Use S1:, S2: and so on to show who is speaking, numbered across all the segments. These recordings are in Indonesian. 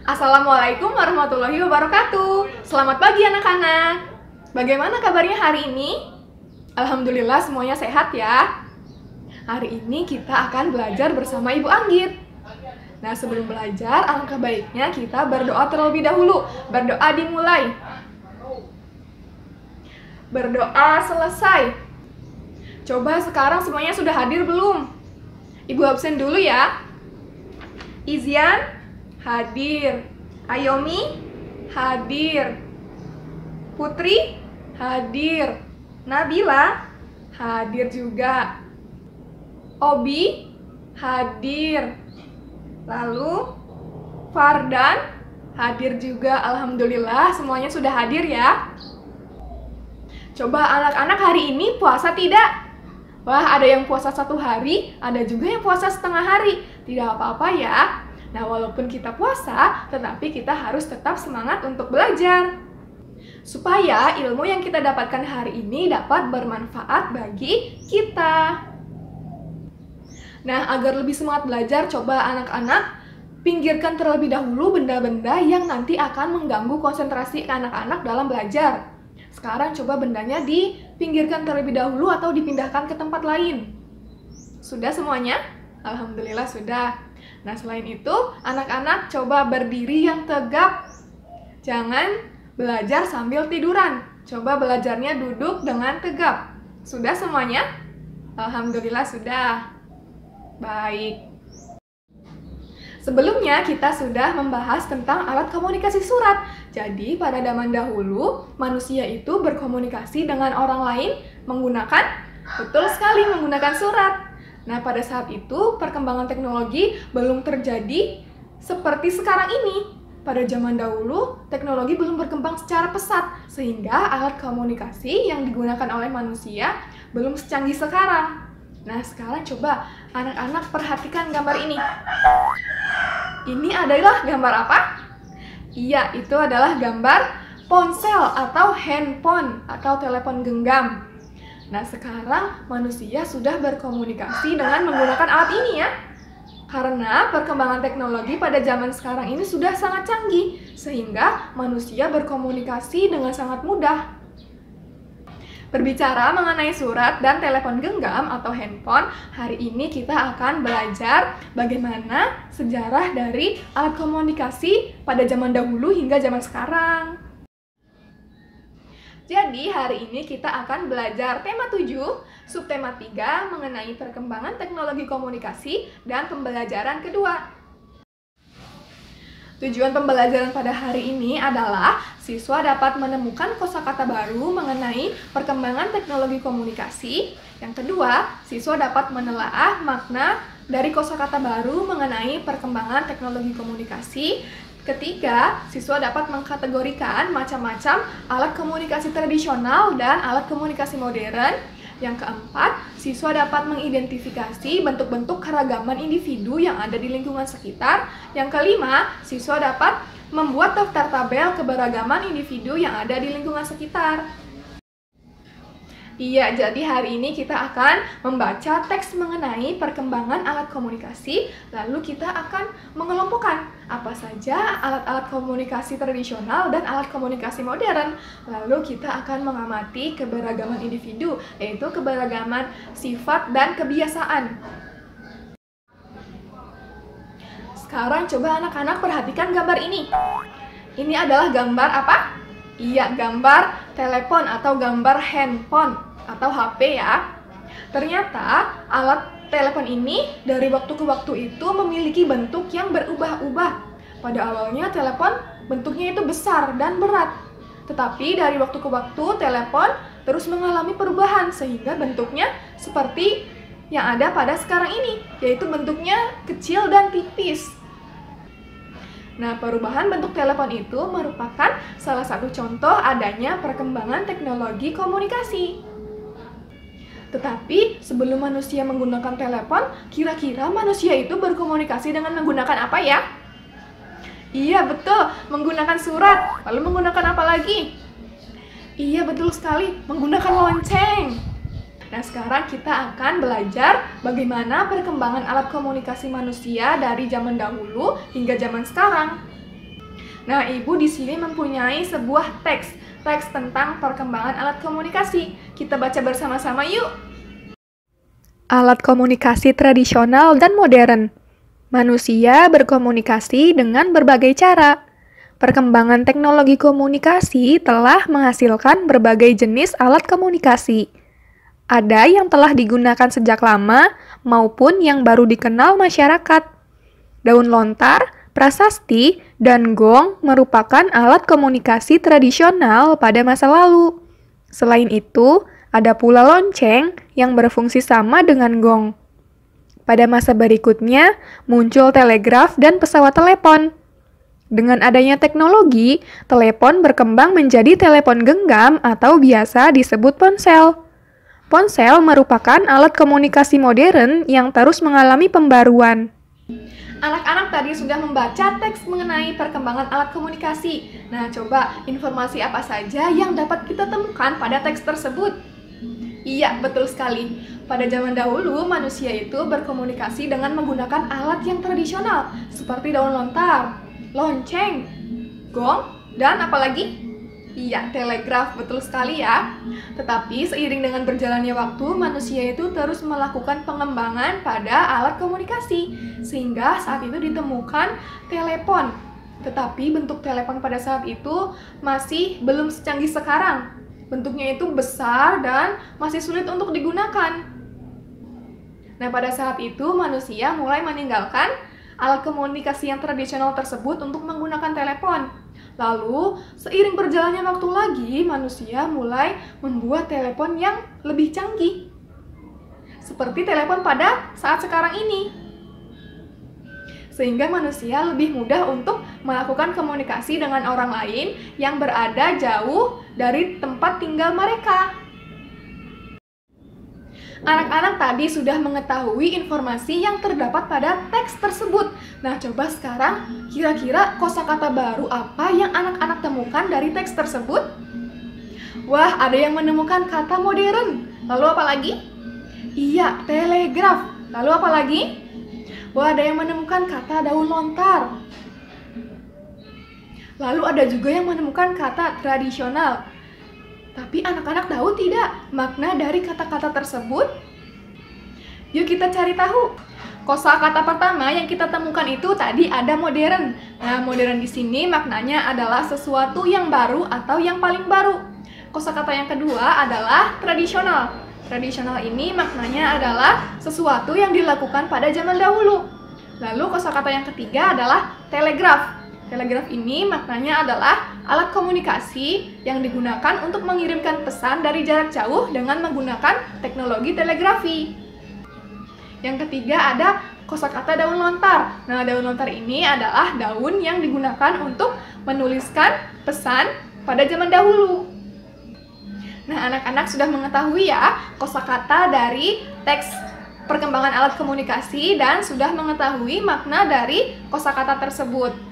S1: Assalamualaikum warahmatullahi wabarakatuh. Selamat pagi anak-anak. Bagaimana kabarnya hari ini? Alhamdulillah semuanya sehat ya. Hari ini kita akan belajar bersama Ibu Anggit. Nah, sebelum belajar, alangkah baiknya kita berdoa terlebih dahulu. Berdoa dimulai. Berdoa selesai. Coba sekarang semuanya sudah hadir belum? Ibu absen dulu ya. Izian hadir, Ayomi hadir, Putri hadir, Nabila hadir juga, Obi hadir, lalu Fardan hadir juga. Alhamdulillah semuanya sudah hadir ya. Coba anak-anak hari ini puasa tidak? Wah, ada yang puasa 1 hari, ada juga yang puasa setengah hari. Tidak apa-apa ya. Nah, walaupun kita puasa, tetapi kita harus tetap semangat untuk belajar. Supaya ilmu yang kita dapatkan hari ini dapat bermanfaat bagi kita. Nah, agar lebih semangat belajar, coba anak-anak pinggirkan terlebih dahulu benda-benda yang nanti akan mengganggu konsentrasi anak-anak dalam belajar. Sekarang coba bendanya dipinggirkan terlebih dahulu atau dipindahkan ke tempat lain. Sudah semuanya? Alhamdulillah sudah. Nah, selain itu, anak-anak coba berdiri yang tegap. Jangan belajar sambil tiduran. Coba belajarnya duduk dengan tegap. Sudah semuanya? Alhamdulillah sudah. Baik. Sebelumnya kita sudah membahas tentang alat komunikasi surat. Jadi pada zaman dahulu manusia itu berkomunikasi dengan orang lain menggunakan, betul sekali, menggunakan surat. Nah, pada saat itu perkembangan teknologi belum terjadi seperti sekarang ini. Pada zaman dahulu teknologi belum berkembang secara pesat sehingga alat komunikasi yang digunakan oleh manusia belum secanggih sekarang. Nah, sekarang coba anak-anak perhatikan gambar ini. Ini adalah gambar apa? Iya, itu adalah gambar ponsel atau handphone atau telepon genggam. Nah, sekarang manusia sudah berkomunikasi dengan menggunakan alat ini ya. Karena perkembangan teknologi pada zaman sekarang ini sudah sangat canggih, sehingga manusia berkomunikasi dengan sangat mudah. Berbicara mengenai surat dan telepon genggam atau handphone, hari ini kita akan belajar bagaimana sejarah dari alat komunikasi pada zaman dahulu hingga zaman sekarang. Jadi hari ini kita akan belajar tema 7, subtema 3 mengenai perkembangan teknologi komunikasi dan pembelajaran kedua. Tujuan pembelajaran pada hari ini adalah siswa dapat menemukan kosakata baru mengenai perkembangan teknologi komunikasi. Yang kedua, siswa dapat menelaah makna dari kosakata baru mengenai perkembangan teknologi komunikasi. Ketiga, siswa dapat mengkategorikan macam-macam alat komunikasi tradisional dan alat komunikasi modern. Yang keempat, siswa dapat mengidentifikasi bentuk-bentuk keragaman individu yang ada di lingkungan sekitar. Yang kelima, siswa dapat membuat daftar tabel keberagaman individu yang ada di lingkungan sekitar. Iya, jadi hari ini kita akan membaca teks mengenai perkembangan alat komunikasi, lalu kita akan mengelompokkan apa saja alat-alat komunikasi tradisional dan alat komunikasi modern. Lalu kita akan mengamati keberagaman individu, yaitu keberagaman sifat dan kebiasaan. Sekarang coba anak-anak perhatikan gambar ini. Ini adalah gambar apa? Iya, gambar telepon atau gambar handphone atau HP ya. Ternyata alat telepon ini dari waktu ke waktu itu memiliki bentuk yang berubah-ubah. Pada awalnya telepon bentuknya itu besar dan berat. Tetapi dari waktu ke waktu telepon terus mengalami perubahan sehingga bentuknya seperti yang ada pada sekarang ini, yaitu bentuknya kecil dan tipis. Nah, perubahan bentuk telepon itu merupakan salah satu contoh adanya perkembangan teknologi komunikasi. Tetapi sebelum manusia menggunakan telepon, kira-kira manusia itu berkomunikasi dengan menggunakan apa ya? Iya, betul, menggunakan surat. Lalu menggunakan apa lagi? Iya, betul sekali, menggunakan lonceng. Nah, sekarang kita akan belajar bagaimana perkembangan alat komunikasi manusia dari zaman dahulu hingga zaman sekarang. Nah, Ibu di sini mempunyai sebuah teks tentang perkembangan alat komunikasi. Kita baca bersama-sama yuk. Alat komunikasi tradisional dan modern. Manusia berkomunikasi dengan berbagai cara. Perkembangan teknologi komunikasi telah menghasilkan berbagai jenis alat komunikasi. Ada yang telah digunakan sejak lama maupun yang baru dikenal masyarakat. Daun lontar, prasasti, dan gong merupakan alat komunikasi tradisional pada masa lalu. Selain itu, ada pula lonceng yang berfungsi sama dengan gong. Pada masa berikutnya, muncul telegraf dan pesawat telepon. Dengan adanya teknologi, telepon berkembang menjadi telepon genggam atau biasa disebut ponsel. Ponsel merupakan alat komunikasi modern yang terus mengalami pembaruan. Anak-anak tadi sudah membaca teks mengenai perkembangan alat komunikasi. Nah, coba informasi apa saja yang dapat kita temukan pada teks tersebut? Iya, betul sekali. Pada zaman dahulu, manusia itu berkomunikasi dengan menggunakan alat yang tradisional, seperti daun lontar, lonceng, gong, dan apalagi? Iya, telegraf, betul sekali ya. Tetapi seiring dengan berjalannya waktu, manusia itu terus melakukan pengembangan pada alat komunikasi, sehingga saat itu ditemukan telepon. Tetapi bentuk telepon pada saat itu masih belum secanggih sekarang. Bentuknya itu besar dan masih sulit untuk digunakan. Nah, pada saat itu manusia mulai meninggalkan alat komunikasi yang tradisional tersebut untuk menggunakan telepon. Lalu, seiring berjalannya waktu lagi, manusia mulai membuat telepon yang lebih canggih. Seperti telepon pada saat sekarang ini. Sehingga manusia lebih mudah untuk melakukan komunikasi dengan orang lain yang berada jauh dari tempat tinggal mereka. Anak-anak tadi sudah mengetahui informasi yang terdapat pada teks tersebut. Nah, coba sekarang kira-kira kosakata baru apa yang anak-anak temukan dari teks tersebut? Wah, ada yang menemukan kata modern. Lalu apa lagi? Iya, telegraf. Lalu apa lagi? Wah, ada yang menemukan kata daun lontar. Lalu ada juga yang menemukan kata tradisional. Tapi anak-anak tahu tidak makna dari kata-kata tersebut? Yuk kita cari tahu. Kosakata pertama yang kita temukan itu tadi ada modern. Nah, modern di sini maknanya adalah sesuatu yang baru atau yang paling baru. Kosakata yang kedua adalah tradisional. Tradisional ini maknanya adalah sesuatu yang dilakukan pada zaman dahulu. Lalu kosakata yang ketiga adalah telegraf. Telegraf ini maknanya adalah alat komunikasi yang digunakan untuk mengirimkan pesan dari jarak jauh dengan menggunakan teknologi telegrafi. Yang ketiga ada kosakata daun lontar. Nah, daun lontar ini adalah daun yang digunakan untuk menuliskan pesan pada zaman dahulu. Nah, anak-anak sudah mengetahui ya kosakata dari teks perkembangan alat komunikasi dan sudah mengetahui makna dari kosakata tersebut.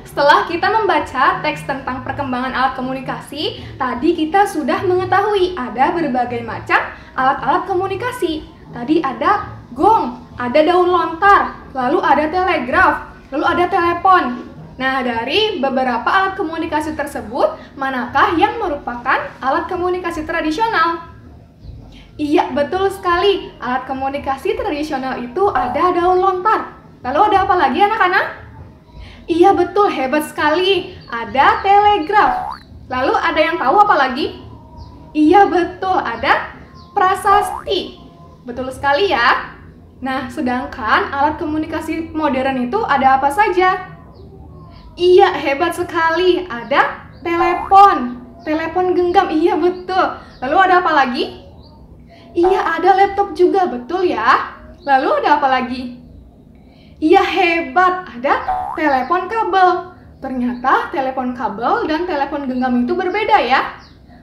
S1: Setelah kita membaca teks tentang perkembangan alat komunikasi, tadi kita sudah mengetahui ada berbagai macam alat-alat komunikasi. Tadi ada gong, ada daun lontar, lalu ada telegraf, lalu ada telepon. Nah, dari beberapa alat komunikasi tersebut, manakah yang merupakan alat komunikasi tradisional? Iya, betul sekali. Alat komunikasi tradisional itu ada daun lontar. Lalu ada apa lagi anak-anak? Iya betul, hebat sekali. Ada telegraf. Lalu ada yang tahu apa lagi? Iya betul, ada prasasti. Betul sekali ya. Nah, sedangkan alat komunikasi modern itu ada apa saja? Iya, hebat sekali. Ada telepon. Telepon genggam, iya betul. Lalu ada apa lagi? Iya, ada laptop juga, betul ya. Lalu ada apa lagi? Iya, hebat, ada telepon kabel. Ternyata telepon kabel dan telepon genggam itu berbeda ya.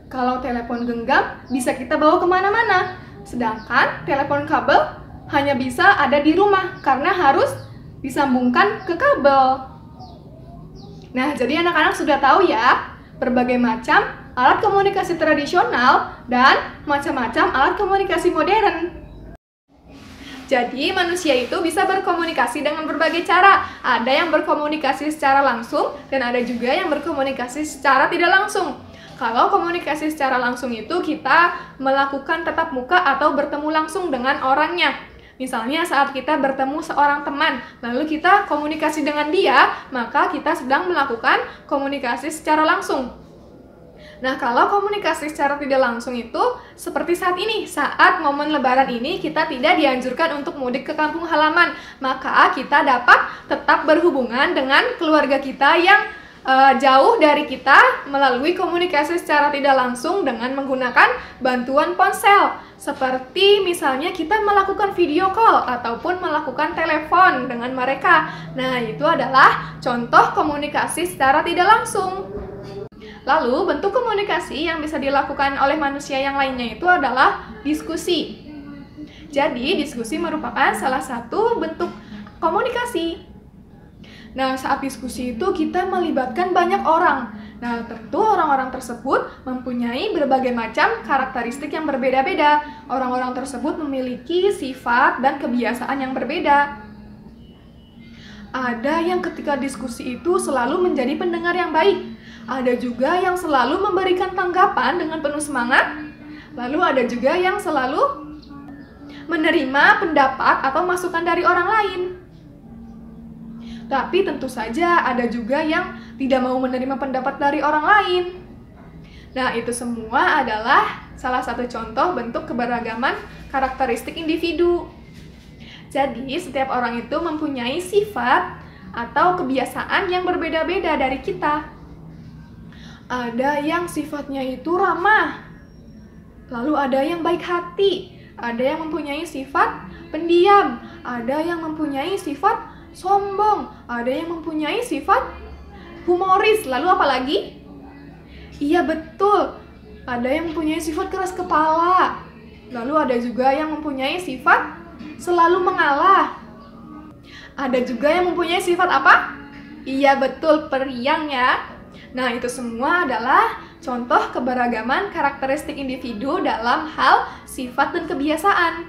S1: Kalau telepon genggam bisa kita bawa kemana-mana. Sedangkan telepon kabel hanya bisa ada di rumah karena harus disambungkan ke kabel. Nah, jadi anak-anak sudah tahu ya berbagai macam alat komunikasi tradisional dan macam-macam alat komunikasi modern. Jadi manusia itu bisa berkomunikasi dengan berbagai cara. Ada yang berkomunikasi secara langsung dan ada juga yang berkomunikasi secara tidak langsung. Kalau komunikasi secara langsung itu kita melakukan tatap muka atau bertemu langsung dengan orangnya. Misalnya saat kita bertemu seorang teman, lalu kita komunikasi dengan dia, maka kita sedang melakukan komunikasi secara langsung. Nah, kalau komunikasi secara tidak langsung itu seperti saat ini, saat momen lebaran ini kita tidak dianjurkan untuk mudik ke kampung halaman, maka kita dapat tetap berhubungan dengan keluarga kita yang jauh dari kita melalui komunikasi secara tidak langsung dengan menggunakan bantuan ponsel. Seperti misalnya kita melakukan video call ataupun melakukan telepon dengan mereka. Nah, itu adalah contoh komunikasi secara tidak langsung. Lalu, bentuk komunikasi yang bisa dilakukan oleh manusia yang lainnya itu adalah diskusi. Jadi, diskusi merupakan salah satu bentuk komunikasi. Nah, saat diskusi itu kita melibatkan banyak orang. Nah, tentu orang-orang tersebut mempunyai berbagai macam karakteristik yang berbeda-beda. Orang-orang tersebut memiliki sifat dan kebiasaan yang berbeda. Ada yang ketika diskusi itu selalu menjadi pendengar yang baik. Ada juga yang selalu memberikan tanggapan dengan penuh semangat. Lalu ada juga yang selalu menerima pendapat atau masukan dari orang lain. Tapi tentu saja ada juga yang tidak mau menerima pendapat dari orang lain. Nah, itu semua adalah salah satu contoh bentuk keberagaman karakteristik individu. Jadi, setiap orang itu mempunyai sifat atau kebiasaan yang berbeda-beda dari kita. Ada yang sifatnya itu ramah, lalu ada yang baik hati, ada yang mempunyai sifat pendiam, ada yang mempunyai sifat sombong, ada yang mempunyai sifat humoris, lalu apa lagi? Iya betul, ada yang mempunyai sifat keras kepala, lalu ada juga yang mempunyai sifat selalu mengalah. Ada juga yang mempunyai sifat apa? Iya betul, periang ya. Nah, itu semua adalah contoh keberagaman karakteristik individu dalam hal sifat dan kebiasaan.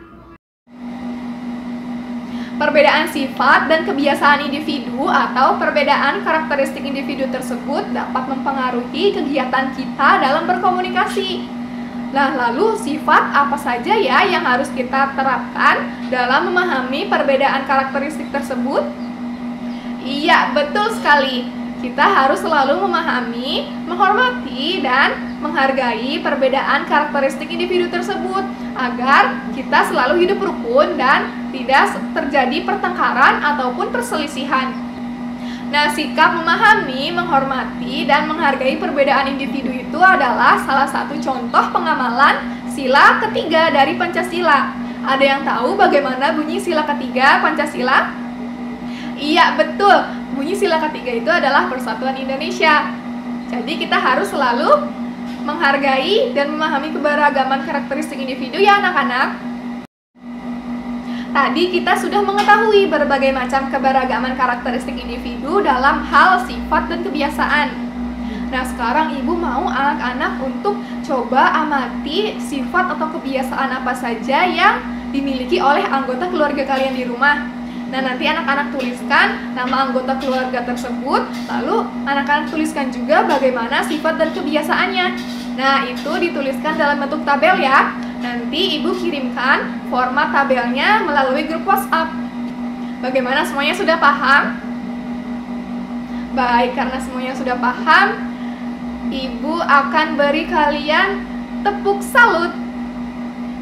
S1: Perbedaan sifat dan kebiasaan individu atau perbedaan karakteristik individu tersebut dapat mempengaruhi kegiatan kita dalam berkomunikasi. Nah, lalu sifat apa saja ya yang harus kita terapkan dalam memahami perbedaan karakteristik tersebut? Iya, betul sekali. Kita harus selalu memahami, menghormati, dan menghargai perbedaan karakteristik individu tersebut agar kita selalu hidup rukun dan tidak terjadi pertengkaran ataupun perselisihan. Nah, sikap memahami, menghormati, dan menghargai perbedaan individu itu adalah salah satu contoh pengamalan sila ketiga dari Pancasila. Ada yang tahu bagaimana bunyi sila ketiga Pancasila? Iya, betul. Bunyi sila ketiga itu adalah Persatuan Indonesia. Jadi kita harus selalu menghargai dan memahami keberagaman karakteristik individu ya anak-anak. Tadi kita sudah mengetahui berbagai macam keberagaman karakteristik individu dalam hal sifat dan kebiasaan. Nah, sekarang ibu mau anak-anak untuk coba amati sifat atau kebiasaan apa saja yang dimiliki oleh anggota keluarga kalian di rumah. Nah, nanti anak-anak tuliskan nama anggota keluarga tersebut, lalu anak-anak tuliskan juga bagaimana sifat dan kebiasaannya. Nah, itu dituliskan dalam bentuk tabel ya. Nanti ibu kirimkan format tabelnya melalui grup WhatsApp. Bagaimana, semuanya sudah paham? Baik, karena semuanya sudah paham, ibu akan beri kalian tepuk salut.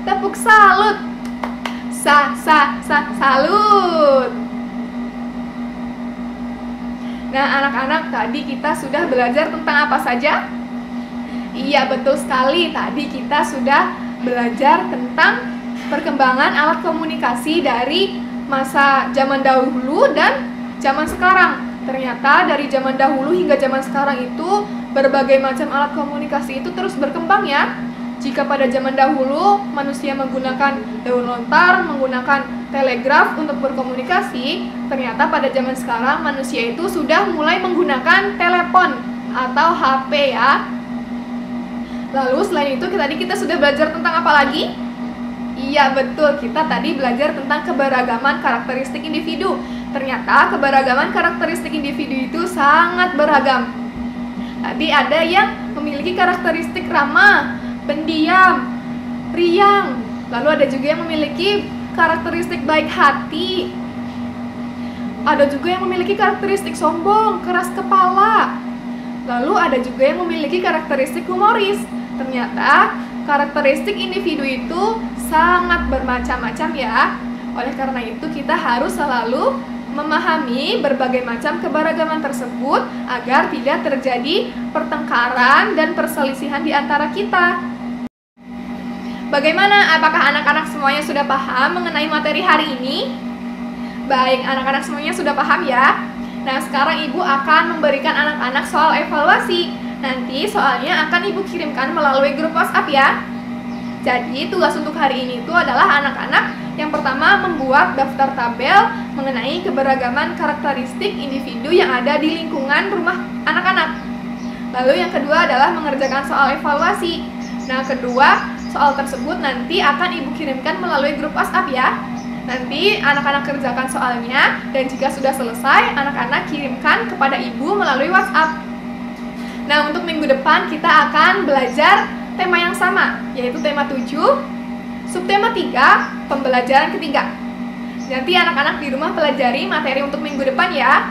S1: Tepuk salut. Salut. Nah, anak-anak, tadi kita sudah belajar tentang apa saja? Iya, betul sekali. Tadi kita sudah belajar tentang perkembangan alat komunikasi dari masa zaman dahulu dan zaman sekarang. Ternyata dari zaman dahulu hingga zaman sekarang itu berbagai macam alat komunikasi itu terus berkembang ya. Jika pada zaman dahulu manusia menggunakan daun lontar, menggunakan telegraf untuk berkomunikasi, ternyata pada zaman sekarang manusia itu sudah mulai menggunakan telepon atau HP ya. Lalu selain itu tadi kita sudah belajar tentang apa lagi? Iya betul, kita tadi belajar tentang keberagaman karakteristik individu. Ternyata keberagaman karakteristik individu itu sangat beragam. Tadi ada yang memiliki karakteristik ramah, pendiam, riang. Lalu ada juga yang memiliki karakteristik baik hati. Ada juga yang memiliki karakteristik sombong, keras kepala. Lalu ada juga yang memiliki karakteristik humoris. Ternyata karakteristik individu itu sangat bermacam-macam ya. Oleh karena itu kita harus selalu memahami berbagai macam keberagaman tersebut agar tidak terjadi pertengkaran dan perselisihan di antara kita. Bagaimana? Apakah anak-anak semuanya sudah paham mengenai materi hari ini? Baik, anak-anak semuanya sudah paham ya? Nah, sekarang Ibu akan memberikan anak-anak soal evaluasi. Nanti soalnya akan Ibu kirimkan melalui grup WhatsApp ya. Jadi, tugas untuk hari ini itu adalah anak-anak yang pertama membuat daftar tabel mengenai keberagaman karakteristik individu yang ada di lingkungan rumah anak-anak. Lalu yang kedua adalah mengerjakan soal evaluasi. Nah, kedua, soal tersebut nanti akan Ibu kirimkan melalui grup WhatsApp ya. Nanti anak-anak kerjakan soalnya dan jika sudah selesai, anak-anak kirimkan kepada Ibu melalui WhatsApp. Nah, untuk minggu depan kita akan belajar tema yang sama, yaitu tema 7, subtema 3, pembelajaran ketiga. Nanti anak-anak di rumah pelajari materi untuk minggu depan ya.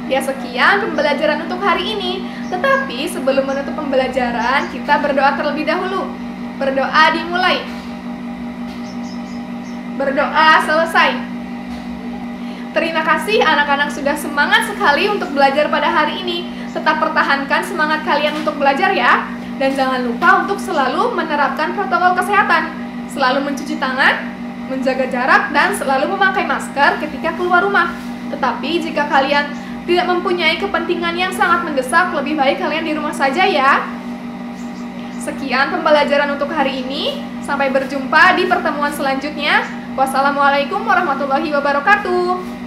S1: Ya, sekian pembelajaran untuk hari ini. Tetapi sebelum menutup pembelajaran, kita berdoa terlebih dahulu. Berdoa dimulai. Berdoa selesai. Terima kasih anak-anak sudah semangat sekali untuk belajar pada hari ini. Tetap pertahankan semangat kalian untuk belajar ya. Dan jangan lupa untuk selalu menerapkan protokol kesehatan. Selalu mencuci tangan, menjaga jarak, dan selalu memakai masker ketika keluar rumah. Tetapi jika kalian tidak mempunyai kepentingan yang sangat mendesak, lebih baik kalian di rumah saja ya. Sekian pembelajaran untuk hari ini. Sampai berjumpa di pertemuan selanjutnya. Wassalamualaikum warahmatullahi wabarakatuh.